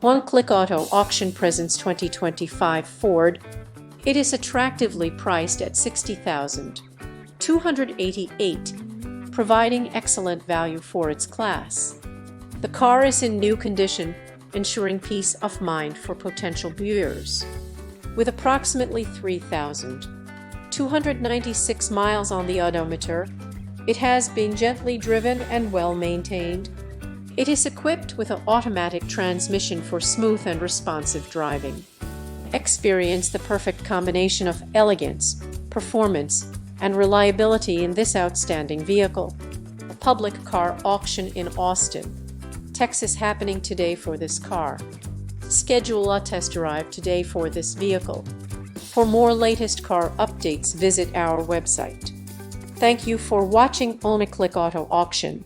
One Click Auto Auction presents 2025 Ford. It is attractively priced at $60,288, providing excellent value for its class. The car is in new condition, ensuring peace of mind for potential buyers. With approximately 3,296 miles on the odometer, it has been gently driven and well maintained. It is equipped with an automatic transmission for smooth and responsive driving. Experience the perfect combination of elegance, performance, and reliability in this outstanding vehicle. A public car auction in Austin, Texas happening today for this car. Schedule a test drive today for this vehicle. For more latest car updates, visit our website. Thank you for watching One Click Auto Auction.